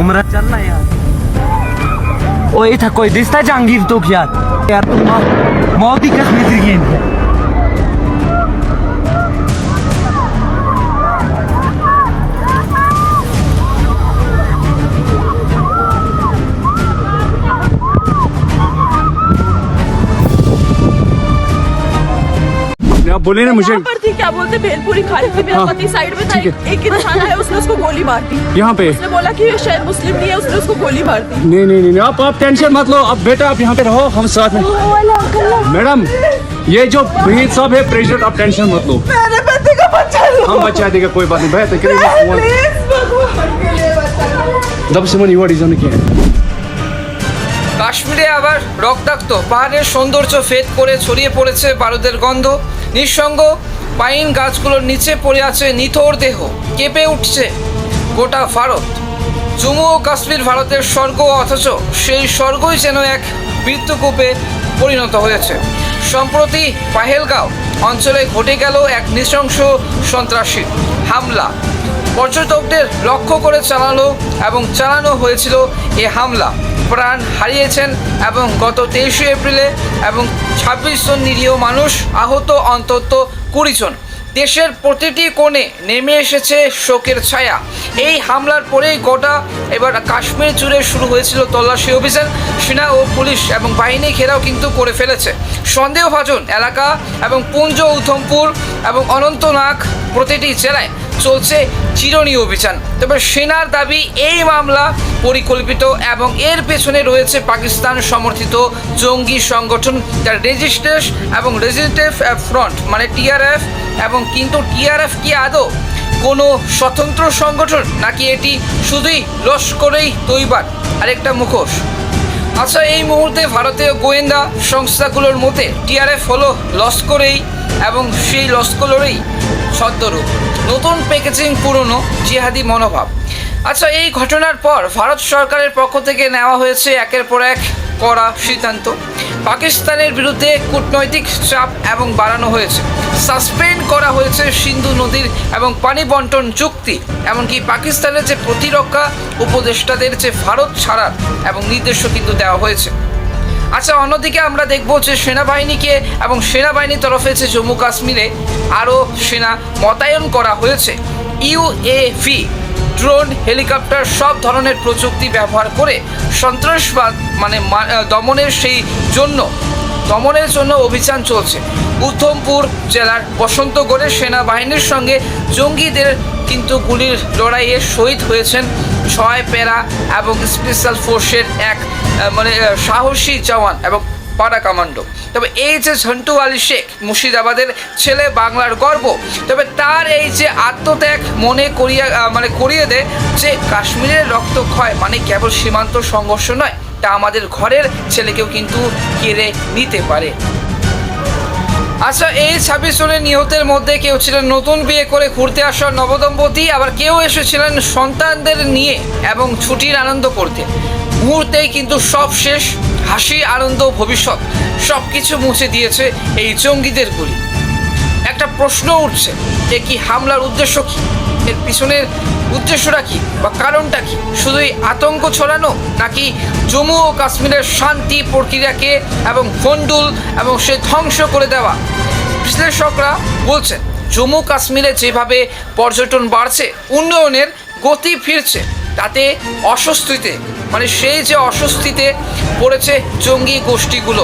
उम्र चलना यार। ओ इथं कोई दिसता जहांगीर तो यार तुम मौत ही कश्मीर की आप बोले ना मुझे पर थी, क्या बोलते भेलपुरी खा रही थी, मेरा पति साइड में था, एक इंसान आया उसने उसको गोली मार दी। यहाँ पे उसने बोला कि ये शायद मुस्लिम नहीं है, उसने उसको गोली मार दी। नहीं, आप टेंशन मत लो। अब बेटा आप यहाँ पे रहो, हम साथ में। मैडम ये जो भीड़ सब है प्रेसिडेंट, आप टेंशन मत लो। मेरे पति का बच्चा लो। हम बचा देगा, कोई बात नहीं। बेहतर जब से मन রিজন কি কাশ্মীরে আবার রক্তাক্ত পাহাড়ের সৌন্দর্য ফেদ করে ছড়িয়ে পড়েছে বারুদের গন্ধ। নিঃসঙ্গ পাইন গাছগুলোর নিচে পড়ে আছে নিথর দেহ, কেঁপে উঠছে গোটা ভারত। জম্মু ও কাশ্মীর ভারতের স্বর্গ, অথচ সেই স্বর্গই যেন এক মৃত্যুকূপে পরিণত হয়েছে। সম্প্রতি পাহেলগাঁও অঞ্চলে ঘটে গেল এক নৃশংস সন্ত্রাসী হামলা। পর্যটকদের লক্ষ্য করে চালানো হয়েছিল এ হামলা। প্রাণ হারিয়েছেন এবং গত 23শে এপ্রিলে এবং 26 জন নিরীহ মানুষ আহত, অন্তত 20 জন। দেশের প্রতিটি কোণে নেমে এসেছে শোকের ছায়া। এই হামলার পরেই গোটা এবার কাশ্মীর জুড়ে শুরু হয়েছিল তল্লাশি অভিযান। সেনা ও পুলিশ এবং বাহিনী ঘেরাও কিন্তু করে ফেলেছে সন্দেহভাজন এলাকা এবং পুঞ্জ, উধমপুর এবং অনন্তনাগ প্রতিটি জেলায় চলছে চিরুনি অভিযান। তবে সেনার দাবি এই মামলা পরিকল্পিত এবং এর পেছনে রয়েছে পাকিস্তান সমর্থিত জঙ্গি সংগঠন যার রেজিস্ট্রেটিভ ফ্রন্ট মানে টিআরএফ। এবং কিন্তু টিআরএফ কি আদৌ কোনো স্বতন্ত্র সংগঠন, নাকি এটি শুধুই লস্করেই তৈবার আরেকটা মুখোশ? আচ্ছা, এই মুহূর্তে ভারতীয় গোয়েন্দা সংস্থাগুলোর মতে টিআরএফ হলো লস্করেই এবং সেই লস্করেরই ছদ্মরূপ, নতুন প্যাকেজিং, পুরনো জিহাদি মনোভাব। আচ্ছা, এই ঘটনার পর ভারত সরকারের পক্ষ থেকে নেওয়া হয়েছে একের পর এক কড়া সিদ্ধান্ত। পাকিস্তানের বিরুদ্ধে কূটনৈতিক চাপ এবং বাড়ানো হয়েছে, সাসপেন্ড করা হয়েছে সিন্ধু নদীর এবং পানি বন্টন চুক্তি, এমনকি পাকিস্তানের যে প্রতিরক্ষা উপদেষ্টাদের যে ভারত ছাড়ার এবং নির্দেশও কিন্তু দেওয়া হয়েছে। আচ্ছা, অন্যদিকে আমরা দেখব যে সেনাবাহিনীকে এবং সেনাবাহিনীর তরফে যে জম্মু কাশ্মীরে আরও সেনা মোতায়েন করা হয়েছে। ইউএভি, ড্রোন, হেলিকপ্টার, সব ধরনের প্রযুক্তি ব্যবহার করে সন্ত্রাসবাদ দমনের জন্য অভিযান চলছে। উধমপুর জেলার বসন্তগড়ে সেনাবাহিনীর সঙ্গে জঙ্গিদের কিন্তু গুলির লড়াইয়ে শহীদ হয়েছেন 6 প্যারা এবং স্পেশাল ফোর্সের এক সাহসী জওয়ান এবং পাড়া কমান্ডো। তবে এই যে ঝন্টু আলী শেখ, মুর্শিদাবাদের ছেলে, বাংলার গর্ব, তবে তার এই যে আত্মত্যাগ মনে করিয়ে দেয় যে কাশ্মীরের রক্তক্ষয় মানে কেবল সীমান্ত সংঘর্ষ নয়, তা আমাদের ঘরের ছেলেকেও কিন্তু কেড়ে নিতে পারে। আচ্ছা, এই 26 জনের নিহতের মধ্যে কেউ ছিলেন নতুন বিয়ে করে ঘুরতে আসা নবদম্পতি, আবার কেউ এসেছিলেন সন্তানদের নিয়ে এবং ছুটির আনন্দ করতে। মুহূর্তেই কিন্তু সব শেষ, হাসি, আনন্দ, ভবিষ্যৎ সব কিছু মুছে দিয়েছে এই জঙ্গিদের গুলি। একটা প্রশ্ন উঠছে, যে কি হামলার উদ্দেশ্য কি? এর পিছনের উদ্দেশ্যটা কি বা কারণটা কি? শুধুই আতঙ্ক ছড়ানো, নাকি জম্মু ও কাশ্মীরের শান্তি প্রক্রিয়াকে এবং ফন্ডুল এবং সে ধ্বংস করে দেওয়া? বিশ্লেষকরা বলছেন জম্মু কাশ্মীরে যেভাবে পর্যটন বাড়ছে, উন্নয়নের গতি ফিরছে, তাতে সেই যে অস্বস্তিতে পড়েছে জঙ্গি গোষ্ঠীগুলো।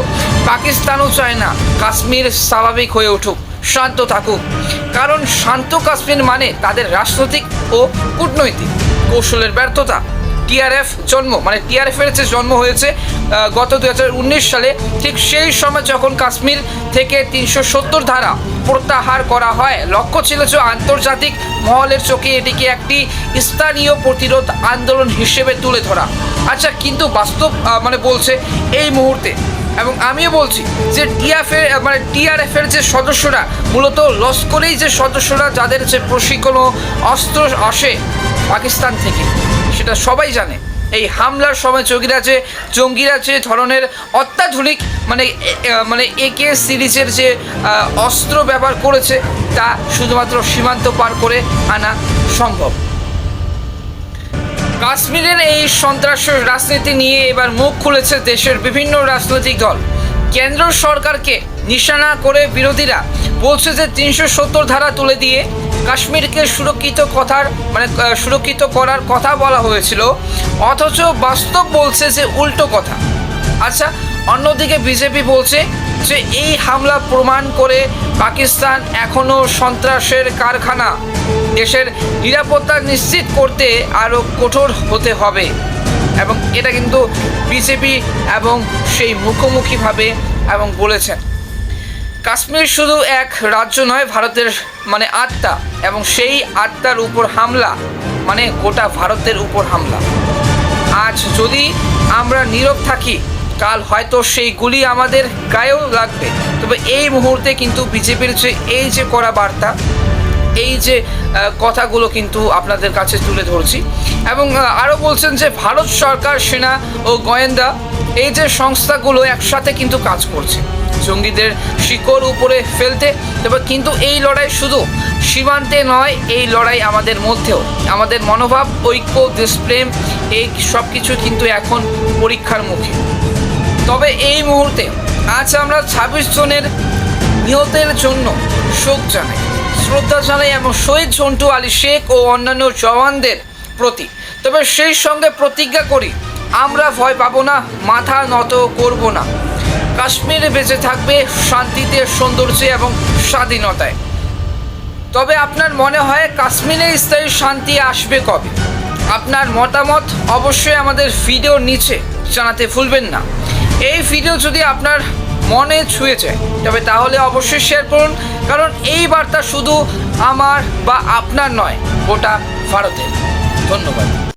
পাকিস্তানও চায় না কাশ্মীর স্বাভাবিক হয়ে উঠুক, শান্ত থাকুক, কারণ শান্ত কাশ্মীর মানে তাদের রাজনৈতিক ও কূটনৈতিক কৌশলের ব্যর্থতা। টিআরএফের যে জন্ম হয়েছে গত 2019 সালে, ঠিক সেই সময় যখন কাশ্মীর থেকে 370 ধারা প্রত্যাহার করা হয়, লক্ষ্য ছিল যে আন্তর্জাতিক মহলের চোখে এটিকে একটি স্থানীয় প্রতিরোধ আন্দোলন হিসেবে তুলে ধরা। আচ্ছা, কিন্তু বাস্তব বলছে এই মুহূর্তে, এবং আমিও বলছি যে টিআরএফের যে সদস্যরা মূলত লস্করেই যে সদস্যরা, যাদের যে প্রশিক্ষণ ও অস্ত্র আসে পাকিস্তান থেকে, সেটা সবাই জানে। এই হামলার সময় জঙ্গিরা যে ধরনের অত্যাধুনিক AK সিরিজের যে অস্ত্র ব্যবহার করেছে, তা শুধুমাত্র সীমান্ত পার করে আনা সম্ভব। কাশ্মীরের এই সন্ত্রাসের রাজনীতি নিয়ে এবার মুখ খুলেছে দেশের বিভিন্ন রাজনৈতিক দল। কেন্দ্র সরকারকে নিশানা করে বিরোধীরা বলছে যে 370 ধারা তুলে দিয়ে কাশ্মীরকে সুরক্ষিত করার কথা বলা হয়েছিল, অথচ বাস্তব বলছে যে উল্টো কথা। আচ্ছা, অন্যদিকে বিজেপি বলছে যে এই হামলা প্রমাণ করে পাকিস্তান এখনও সন্ত্রাসের কারখানা। দেশের নিরাপত্তা নিশ্চিত করতে আরও কঠোর হতে হবে, এবং এটা কিন্তু বিজেপি এবং সেই মুখোমুখিভাবে এবং বলেছেন। কাশ্মীর শুধু এক রাজ্য নয়, ভারতের আত্মা, এবং সেই আত্মার উপর হামলা মানে গোটা ভারতের উপর হামলা। আজ যদি আমরা নীরব থাকি, কাল হয়তো সেই গুলি আমাদের গায়েও লাগবে। তবে এই মুহূর্তে কিন্তু বিজেপির যে কড়া বার্তা, এই যে কথাগুলো কিন্তু আপনাদের কাছে তুলে ধরছি। এবং আরও বলছেন যে ভারত সরকার, সেনা ও গোয়েন্দা এই যে সংস্থাগুলো একসাথে কিন্তু কাজ করছে জঙ্গিদের শিকড় উপরে ফেলতে। তবে কিন্তু এই লড়াই শুধু সীমান্তে নয়, এই লড়াই আমাদের মধ্যেও। আমাদের মনোভাব, ঐক্য, দেশপ্রেম, এই সব কিছু কিন্তু এখন পরীক্ষার মুখে। তবে এই মুহূর্তে আজ আমরা 26 জনের নিহতের জন্য শোক জানাই, শ্রদ্ধা জানাই এবং শহীদ ঝন্টু আলী শেখ ও অন্যান্য জওয়ানদের প্রতি। তবে সেই সঙ্গে প্রতিজ্ঞা করি, আমরা ভয় পাবো না, মাথা নত করব না। কাশ্মীরে বেঁচে থাকবে শান্তিতে, সৌন্দর্যে এবং স্বাধীনতায়। তবে আপনার মনে হয় কাশ্মীরে স্থায়ী শান্তি আসবে কবে? আপনার মতামত অবশ্যই আমাদের ভিডিওর নিচে জানাতে ভুলবেন না। এই ভিডিও যদি আপনার মনে ছুঁয়ে যায় তবে তাহলে অবশ্যই শেয়ার করুন, কারণ এই বার্তা শুধু আমার বা আপনার নয়, গোটা ভারতের। ধন্যবাদ।